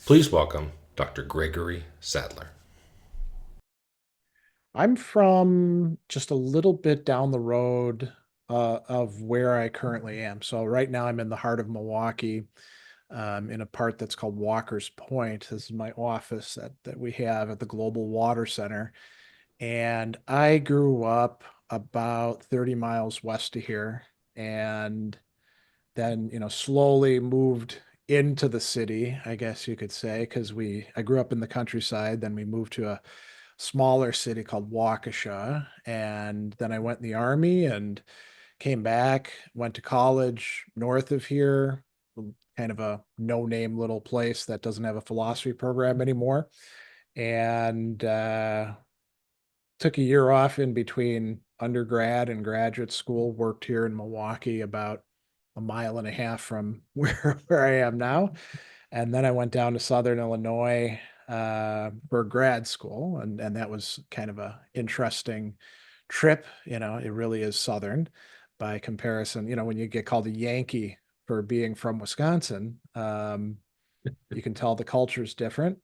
Please welcome Dr. Gregory Sadler. I'm from just a little bit down the road of where I currently am. So right now I'm in the heart of Milwaukee, in a part that's called Walker's Point. This is my office that we have at the Global Water Center. And I grew up about 30 miles west of here and then, slowly moved into the city, I guess you could say, because I grew up in the countryside, then we moved to a smaller city called Waukesha. And then I went in the army and came back, went to college north of here, kind of a no-name little place that doesn't have a philosophy program anymore. And took a year off in between undergrad and graduate school, worked here in Milwaukee about a mile and a half from where I am now. And then I went down to Southern Illinois for grad school, and that was kind of a interesting trip. It really is Southern by comparison. When you get called a Yankee for being from Wisconsin, you can tell the culture is different.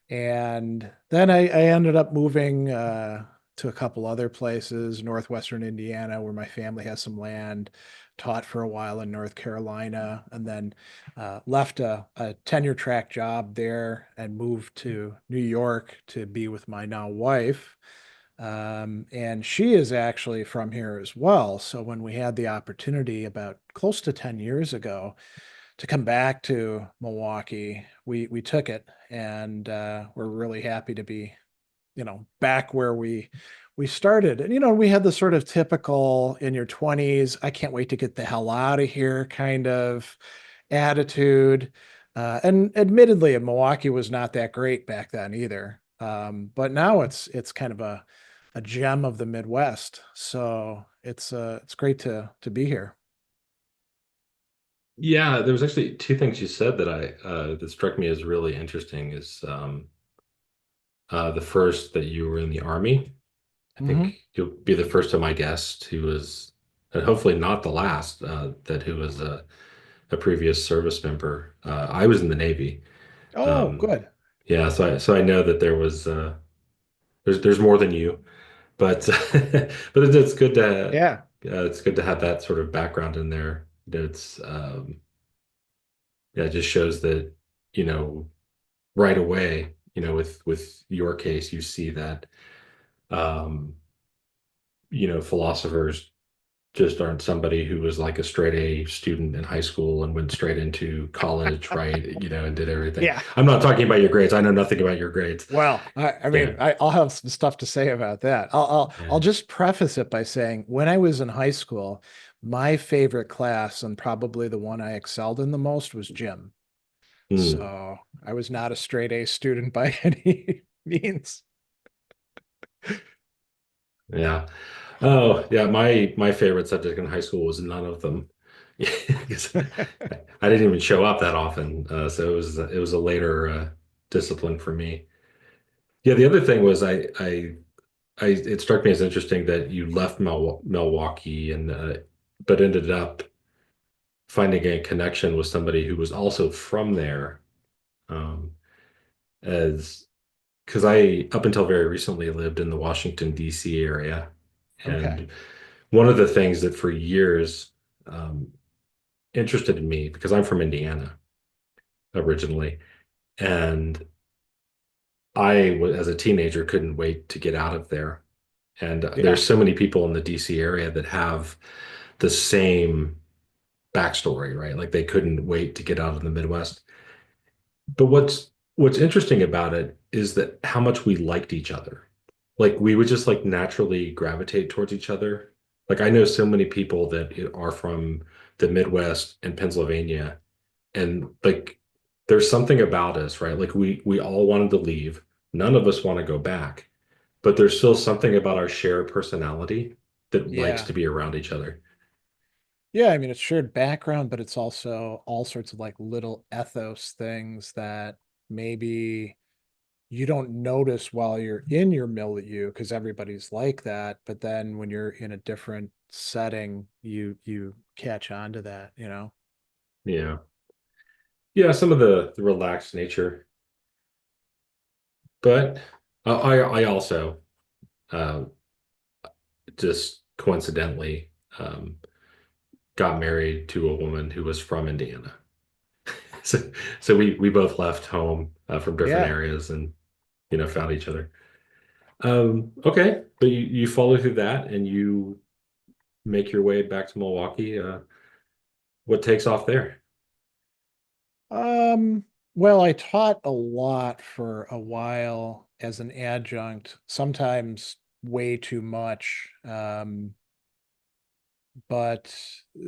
And then I ended up moving to a couple other places, northwestern Indiana, where my family has some land, taught for a while in North Carolina, and then left a tenure track job there and moved to New York to be with my now wife. And she is actually from here as well. So when we had the opportunity about close to 10 years ago, to come back to Milwaukee, we took it, and we're really happy to be, back where we started. And we had the sort of typical in your 20s, I can't wait to get the hell out of here kind of attitude. And admittedly, Milwaukee was not that great back then either. But now it's kind of a gem of the Midwest. So it's great to be here. Yeah, there was actually two things you said that I that struck me as really interesting is the first that you were in the army. I Hmm. think you'll be the first of my guests who was, and hopefully not the last, that who was a previous service member. I was in the Navy. Oh, Um, good. yeah, so I know that there's more than you, but but it's good to Yeah. it's good to have that sort of background in there. It's yeah, it just shows that, you know, right away, with your case, you see that um, philosophers just aren't somebody who was like a straight A student in high school and went straight into college, right? And did everything. Yeah. I'm not talking about your grades. I know nothing about your grades. Well, I Yeah. mean, I'll have some stuff to say about that. I'll Yeah. just preface it by saying when I was in high school, my favorite class and probably the one I excelled in the most was gym. Hmm. So I was not a straight A student by any means. Yeah. Oh, yeah. My favorite subject in high school was none of them. Because I didn't even show up that often. So it was a later discipline for me. Yeah, the other thing was it struck me as interesting that you left Milwaukee and but ended up finding a connection with somebody who was also from there. As because I up until very recently lived in the Washington D.C. area, Okay. and one of the things that for years um, interested me because I'm from Indiana originally, and as a teenager, couldn't wait to get out of there. And Yeah. there's so many people in the DC area that have the same backstory, right? Like they couldn't wait to get out of the Midwest. But what's interesting about it is that how much we liked each other. Like we would just like naturally gravitate towards each other. Like I know so many people that are from the Midwest and Pennsylvania, and like there's something about us, right? Like we all wanted to leave. None of us want to go back, but there's still something about our shared personality that likes Yeah. to be around each other. Yeah. I mean, it's shared background, but it's also all sorts of like little ethos things that maybe you don't notice while you're in your milieu because everybody's like that. But then when you're in a different setting, you catch on to that. Yeah. Yeah, some of the relaxed nature. But I also uh, just coincidentally um, got married to a woman who was from Indiana. So we both left home from different Yeah. areas and found each other. Okay, but you follow through that and you make your way back to Milwaukee. What takes off there? Um, well, I taught a lot for a while as an adjunct, sometimes way too much. But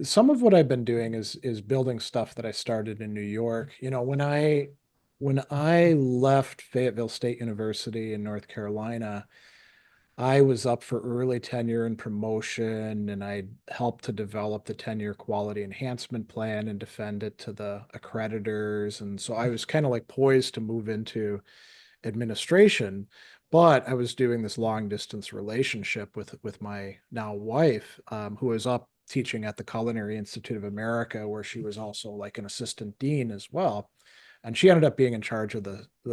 some of what I've been doing is building stuff that I started in New York. When I left Fayetteville State University in North Carolina, I was up for early tenure and promotion, and I helped to develop the tenure quality enhancement plan and defend it to the accreditors. And so I was kind of like poised to move into administration, but I was doing this long distance relationship with my now wife, who was up teaching at the Culinary Institute of America, where she was also like an assistant dean as well. And she ended up being in charge of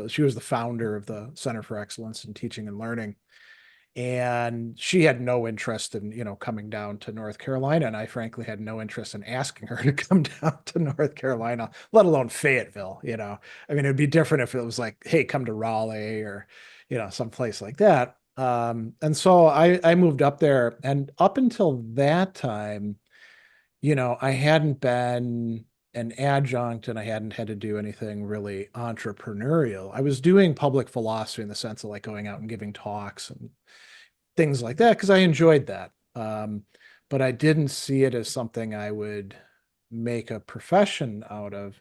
she was the founder of the Center for Excellence in Teaching and Learning, and she had no interest in coming down to North Carolina, and I frankly had no interest in asking her to come down to North Carolina, let alone Fayetteville. I mean, it'd be different if it was like, hey, come to Raleigh or someplace like that. And so I moved up there, and up until that time, I hadn't been an adjunct and I hadn't had to do anything really entrepreneurial. I was doing public philosophy in the sense of like going out and giving talks and things like that because I enjoyed that. But I didn't see it as something I would make a profession out of.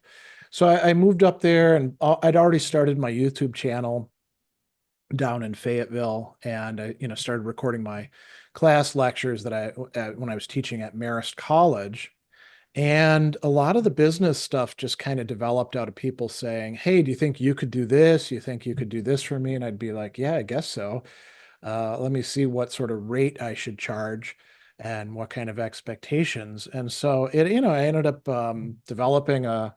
So I moved up there, and I'd already started my YouTube channel down in Fayetteville, and I, started recording my class lectures that when I was teaching at Marist College. And a lot of the business stuff just kind of developed out of people saying, "Hey, do you think you could do this? You think you could do this for me?" And I'd be like, "Yeah, I guess so. Let me see what sort of rate I should charge and what kind of expectations." And so I ended up developing a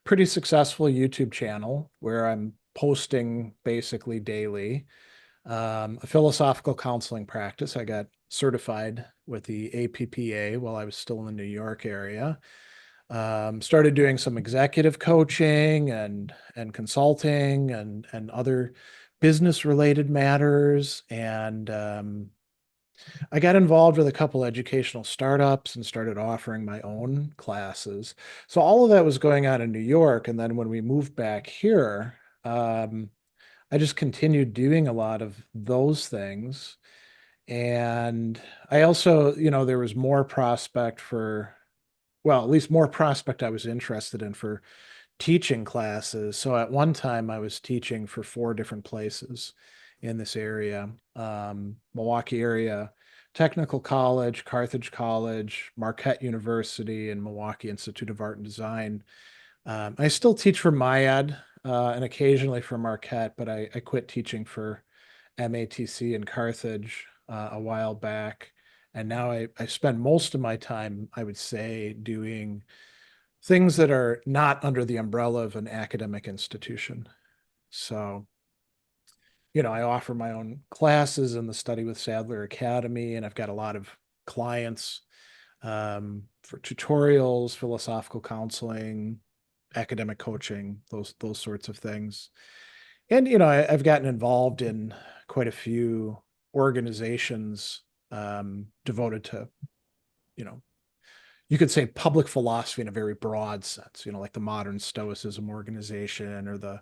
pretty successful YouTube channel where I'm posting basically daily. A philosophical counseling practice. I got certified with the APPA while I was still in the New York area. Started doing some executive coaching and consulting and other business related matters. And I got involved with a couple educational startups and started offering my own classes. So all of that was going on in New York. And then when we moved back here, I just continued doing a lot of those things. And I also, there was more prospect for, well, at least more prospect I was interested in for teaching classes. So at one time, I was teaching for four different places in this area, Milwaukee area Technical College, Carthage College, Marquette University, and Milwaukee Institute of Art and Design. I still teach for MIAD and occasionally for Marquette, but I quit teaching for MATC in Carthage a while back. And now I spend most of my time, I would say, doing things that are not under the umbrella of an academic institution. So, I offer my own classes in the Study with Sadler Academy, and I've got a lot of clients for tutorials, philosophical counseling, academic coaching, those sorts of things. And I've gotten involved in quite a few organizations devoted to you know you could say public philosophy in a very broad sense, like the Modern Stoicism organization or the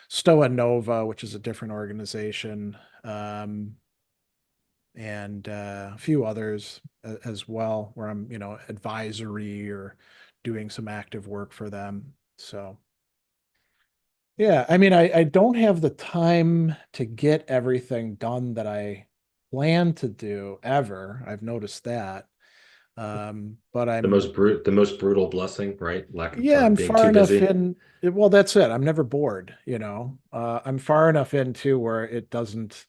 Stoa Nova, which is a different organization, and a few others as well, where I'm, advisory or doing some active work for them. So, yeah, I mean, I don't have the time to get everything done that I plan to do ever. I've noticed that. But I'm The most brutal blessing, right? Lack of Yeah, time, I'm being far too enough busy. in. Well, that's it. I'm never bored. I'm far enough into where it doesn't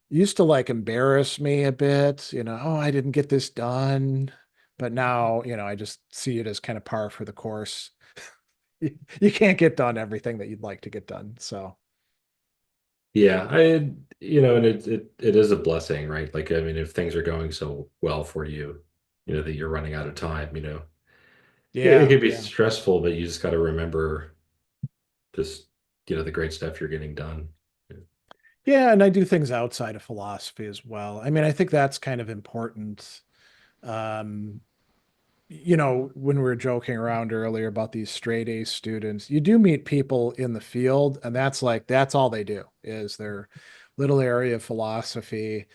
used to like embarrass me a bit, oh, I didn't get this done. But now, I just see it as kind of par for the course. You can't get done everything that you'd like to get done. So, Yeah, and it is a blessing, right? Like, I mean, if things are going so well for you, that you're running out of time, it Yeah, can be yeah. stressful, but you just got to remember just, the great stuff you're getting done. Yeah, and I do things outside of philosophy as well. I mean, I think that's kind of important. Um, when we were joking around earlier about these straight A students, you do meet people in the field, and that's all they do is their little area of philosophy.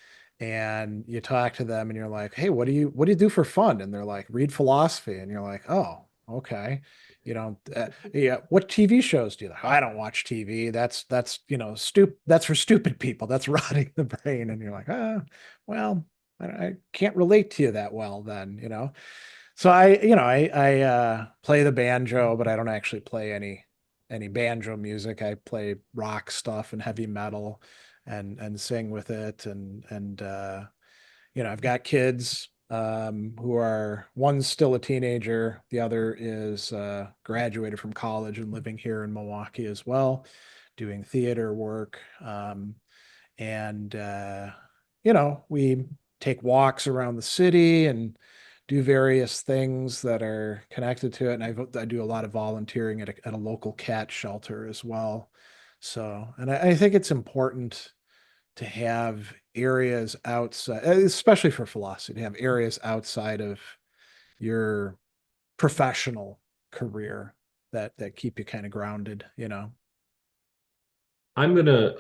And you talk to them and you're like, hey, what do you do for fun? And they're like, read philosophy. And you're like, oh, okay. Yeah, what TV shows do you like? I don't watch TV. That's for stupid people. That's rotting the brain. And you're like, well, I can't relate to you that well then. So I play the banjo, but I don't actually play any banjo music. I play rock stuff and heavy metal and sing with it and I've got kids who are one's still a teenager, the other is graduated from college and living here in Milwaukee as well, doing theater work. And we take walks around the city and do various things that are connected to it. And I do a lot of volunteering at a local cat shelter as well. So, and I think it's important to have areas outside, especially for philosophy, to have areas outside of your professional career that keep you kind of grounded. I'm gonna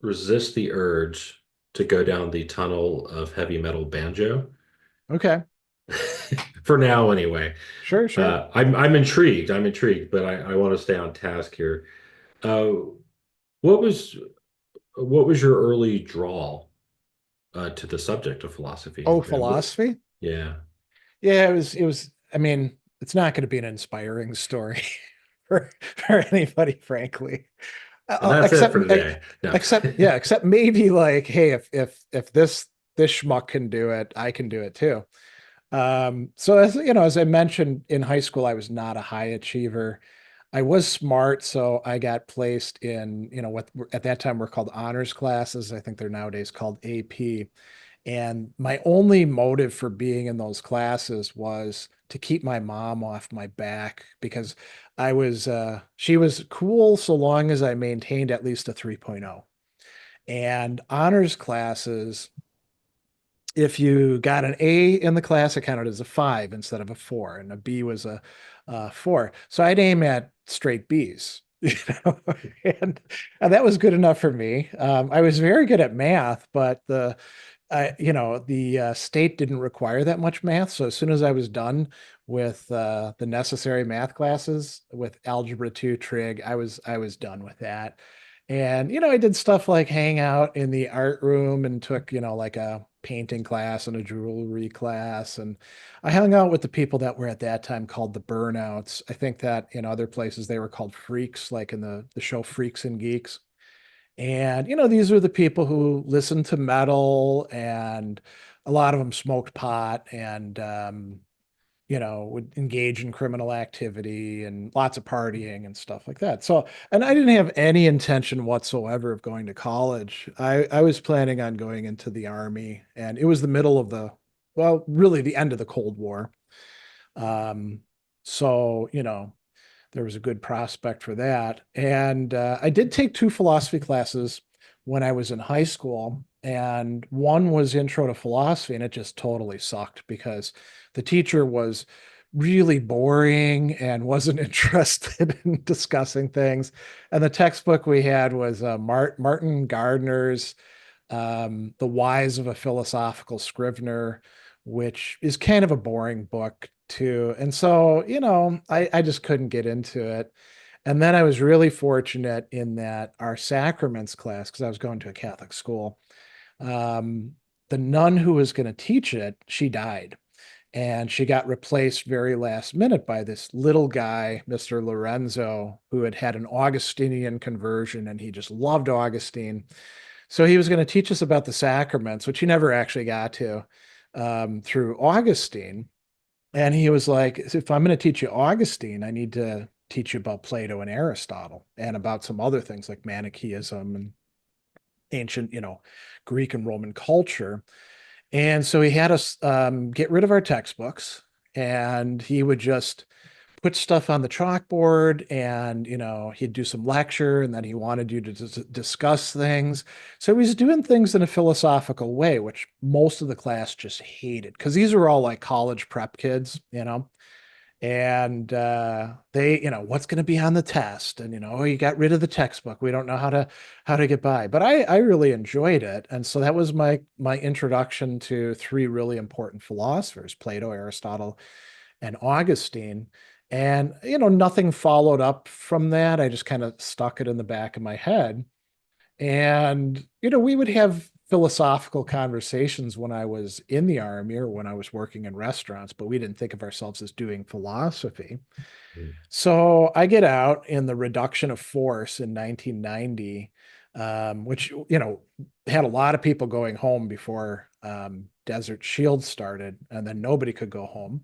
resist the urge to go down the tunnel of heavy metal banjo. Okay, For now, anyway. sure, sure. I'm intrigued. I'm intrigued, but I want to stay on task here. Uh, what was what was your early draw to the subject of philosophy? Oh, philosophy. Yeah, Yeah, it was, I mean, it's not going to be an inspiring story for anybody, frankly. and that's it Except for today. No. except maybe like, hey, if this schmuck can do it, I can do it too. So as I mentioned in high school, I was not a high achiever. I was smart, so I got placed in, what at that time were called honors classes. I think they're nowadays called AP. And my only motive for being in those classes was to keep my mom off my back because she was cool so long as I maintained at least a 3.0. And honors classes, if you got an A in the class, it counted as a 5 instead of a 4, and a B was a 4. So I'd aim at straight Bs, know, and, and that was good enough for me. I was very good at math, but the state didn't require that much math. So as soon as I was done with the necessary math classes with algebra 2 trig, I was done with that. And I did stuff like hang out in the art room and took, like a painting class and a jewelry class. And I hung out with the people that were at that time called the burnouts. I think that in other places they were called freaks, like in the show Freaks and Geeks. And, these were the people who listened to metal, and a lot of them smoked pot and, would engage in criminal activity and lots of partying and stuff like that. So, and I didn't have any intention whatsoever of going to college. I was planning on going into the army, and it was the middle of well, really the end of the Cold War. Um, so, there was a good prospect for that. And I did take two philosophy classes when I was in high school. And one was Intro to Philosophy, and it just totally sucked because the teacher was really boring and wasn't interested in discussing things. And the textbook we had was Martin Gardner's The Whys of a Philosophical Scrivener, which is kind of a boring book too. And so, I just couldn't get into it. And then I was really fortunate in that our sacraments class, because I was going to a Catholic school, um, the nun who was going to teach it, she died. And she got replaced very last minute by this little guy, Mr. Lorenzo, who had had an Augustinian conversion and he just loved Augustine. So he was going to teach us about the sacraments, which he never actually got to through Augustine. And he was like, if I'm going to teach you Augustine, I need to teach you about Plato and Aristotle and about some other things like Manichaeism and ancient, Greek and Roman culture. And so he had us get rid of our textbooks, and he would just put stuff on the chalkboard, and he'd do some lecture, and then he wanted you to discuss things. So he was doing things in a philosophical way, which most of the class just hated because these were all like college prep kids, and they, what's going to be on the test, and oh, you got rid of the textbook, we don't know how to get by. But I really enjoyed it, and so that was my introduction to three really important philosophers: Plato, Aristotle, and Augustine. And nothing followed up from that. I just kind of stuck it in the back of my head. And we would have philosophical conversations when I was in the army or when I was working in restaurants, but we didn't think of ourselves as doing philosophy. Mm. So I get out in the reduction of force in 1990, which, had a lot of people going home before Desert Shield started, and then nobody could go home.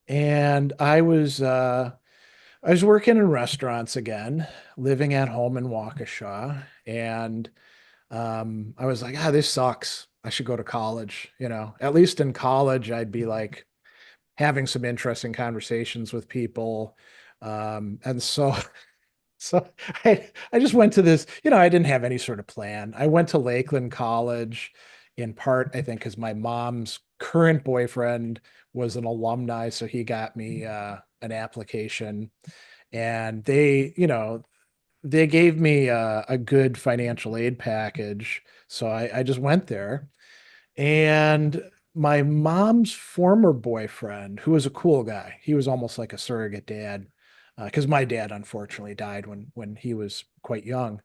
And I was working in restaurants again, living at home in Waukesha, and I was like, this sucks. I should go to college. At least in college, I'd be like having some interesting conversations with people. And so, so I just went to this, I didn't have any sort of plan. I went to Lakeland College in part, I think, because my mom's current boyfriend was an alumni. So he got me an application, and they gave me a good financial aid package. So I just went there. And my mom's former boyfriend, who was a cool guy, he was almost like a surrogate dad, because my dad unfortunately died when he was quite young.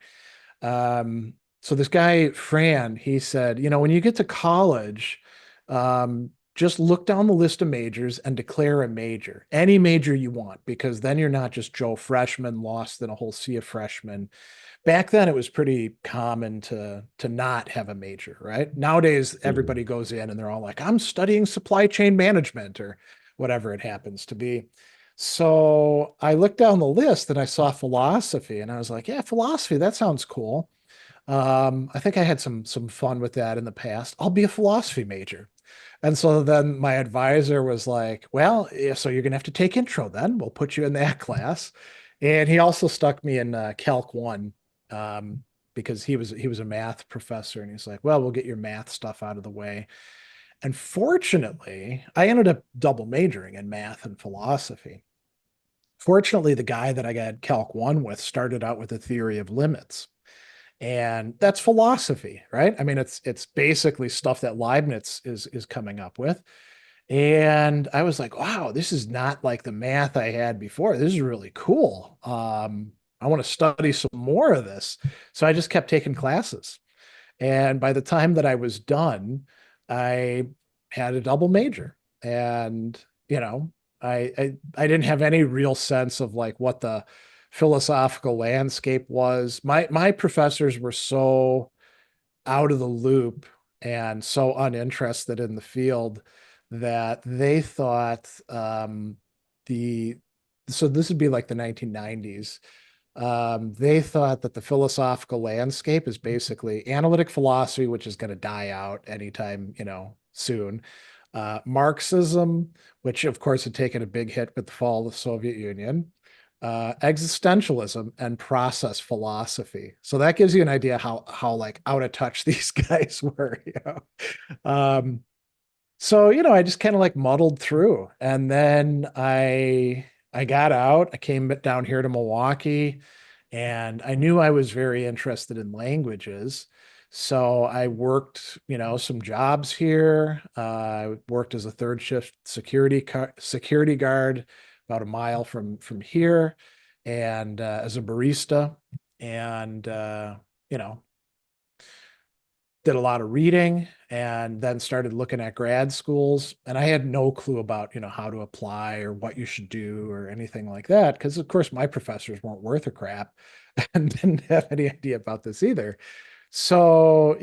So this guy, Fran, he said, when you get to college, just look down the list of majors and declare a major, any major you want, because then you're not just Joe freshman lost in a whole sea of freshmen. Back then it was pretty common to not have a major, right? Nowadays everybody Mhm. goes in and they're all like, I'm studying supply chain management or whatever it happens to be. So I looked down the list and I saw philosophy, and I was like, yeah, philosophy, that sounds cool. I think I had some fun with that in the past. I'll be a philosophy major. And so then my advisor was like, well, yeah, so you're gonna have to take intro then. We'll put you in that class. And he also stuck me in Calc 1, because he was a math professor, and he's like, well, we'll get your math stuff out of the way. And fortunately, I ended up double majoring in math and philosophy. Fortunately, the guy that I got Calc 1 with started out with a theory of limits. And that's philosophy, right? I mean, it's basically stuff that Leibniz is coming up with. And I was like, wow, this is not like the math I had before. This is really cool. I want to study some more of this. So I just kept taking classes. And by the time that I was done, I had a double major. And, I didn't have any real sense of like what the philosophical landscape was. My professors were so out of the loop and so uninterested in the field that they thought the so this would be like the 1990s. They thought that the philosophical landscape is basically analytic philosophy, which is going to die out anytime, soon. Marxism, which of course had taken a big hit with the fall of the Soviet Union. Existentialism and process philosophy. So that gives you an idea how like out of touch these guys were. Um, so, I just kind of like muddled through, and then I got out. I came down here to Milwaukee, and I knew I was very interested in languages. So I worked, some jobs here. I worked as a third shift security guard about a mile from here, and as a barista, and you know, did a lot of reading, and then started looking at grad schools. And I had no clue about, how to apply or what you should do or anything like that, because of course my professors weren't worth a crap and didn't have any idea about this either. So,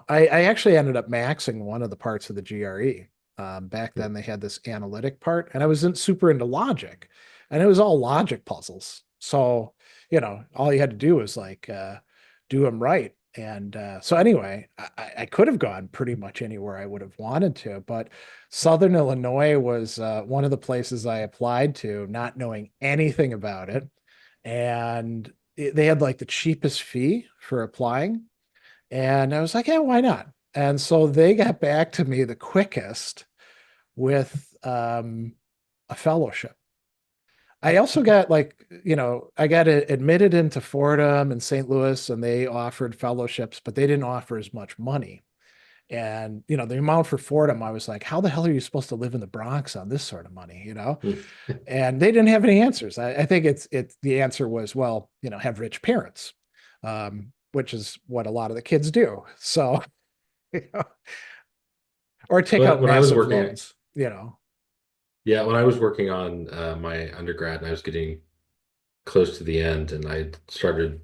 I actually ended up maxing one of the parts of the GRE. Back then they had this analytic part, and I was super into logic, and it was all logic puzzles. So, all you had to do was like do them right. And so anyway, I could have gone pretty much anywhere I would have wanted to, but Southern Illinois was one of the places I applied to, not knowing anything about it. And they had like the cheapest fee for applying. And I was like, yeah, why not? And so they got back to me the quickest with a fellowship. I also got like, I got admitted into Fordham and St. Louis, and they offered fellowships, but they didn't offer as much money. And, the amount for Fordham, I was like, how the hell are you supposed to live in the Bronx on this sort of money? Hmm. And they didn't have any answers. I think the answer was, well, have rich parents, which is what a lot of the kids do. So, you know, or take But out when I was massive working, loans. yeah, when I was working on my undergrad and I was getting close to the end, and I started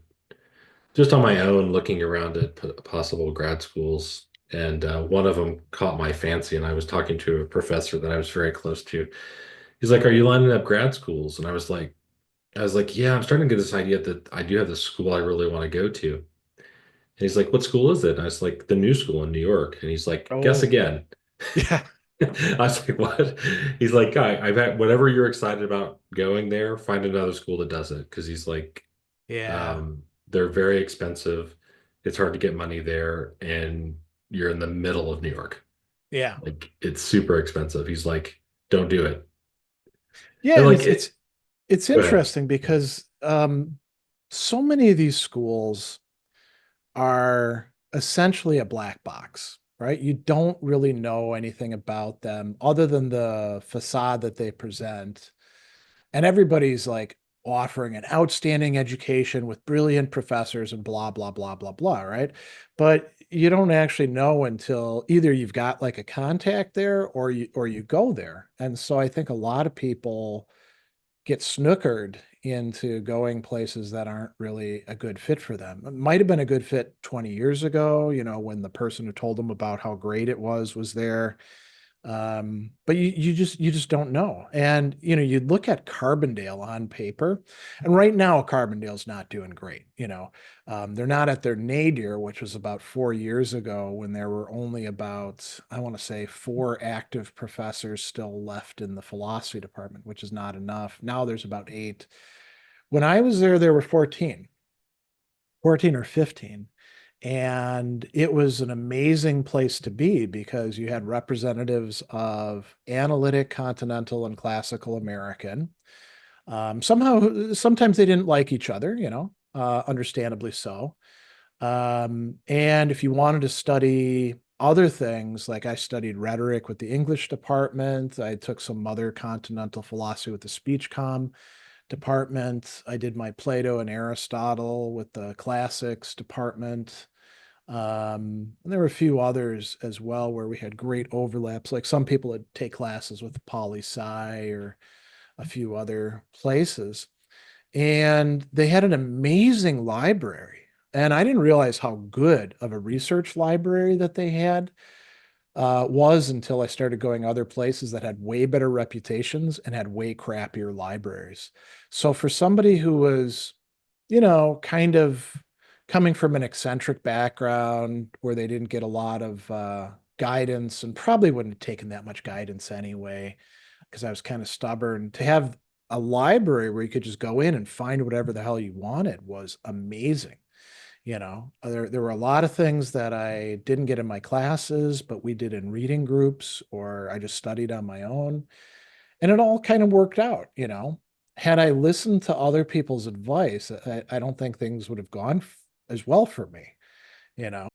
just on my own looking around at possible grad schools, and one of them caught my fancy, and I was talking to a professor that I was very close to. He's like, "Are you lining up grad schools?" And I was like, "Yeah, I'm starting to get this idea that I do have this school I really want to go to." And he's like, "What school is it?" And I was like, "The new school in New York." And he's like, "Guess Oh, again." yeah. I was like, "What?" He's like, I've had whatever you're excited about going there, find another school that does it." Because he's like, Yeah. they're very expensive. It's hard to get money there, and you're in the middle of New York. Yeah. Like it's super expensive. He's like, "Don't do it." Yeah. And And like it's it, it's it's go ahead. interesting because so many of these schools are essentially a black box, right? You don't really know anything about them other than the facade that they present. And everybody's like offering an outstanding education with brilliant professors and blah, blah, blah, blah, blah, right? But you don't actually know until either you've got like a contact there or you go there. And so I think a lot of people get snookered into going places that aren't really a good fit for them. It might have been a good fit 20 years ago, when the person who told them about how great it was there. But you just don't know. And you look at Carbondale on paper, and right now Carbondale's not doing great. They're not at their nadir, which was about 4 years ago when there were only about, I want to say, four active professors still left in the philosophy department, which is not enough. Now there's about eight. When I was there were 14 or 15. And it was an amazing place to be because you had representatives of analytic, continental, and classical American. Sometimes they didn't like each other, understandably so. And if you wanted to study other things, like I studied rhetoric with the English department, I took some other continental philosophy with the speech comm department. I did my Plato and Aristotle with the classics department. And there were a few others as well where we had great overlaps. Like some people would take classes with poli sci or a few other places. And they had an amazing library. And I didn't realize how good of a research library that they had was until I started going other places that had way better reputations and had way crappier libraries. So for somebody who was, kind of coming from an eccentric background where they didn't get a lot of guidance and probably wouldn't have taken that much guidance anyway, because I was kind of stubborn, to have a library where you could just go in and find whatever the hell you wanted was amazing. There were a lot of things that I didn't get in my classes, but we did in reading groups or I just studied on my own. And it all kind of worked out. Had I listened to other people's advice, I don't think things would have gone as well for me, you know.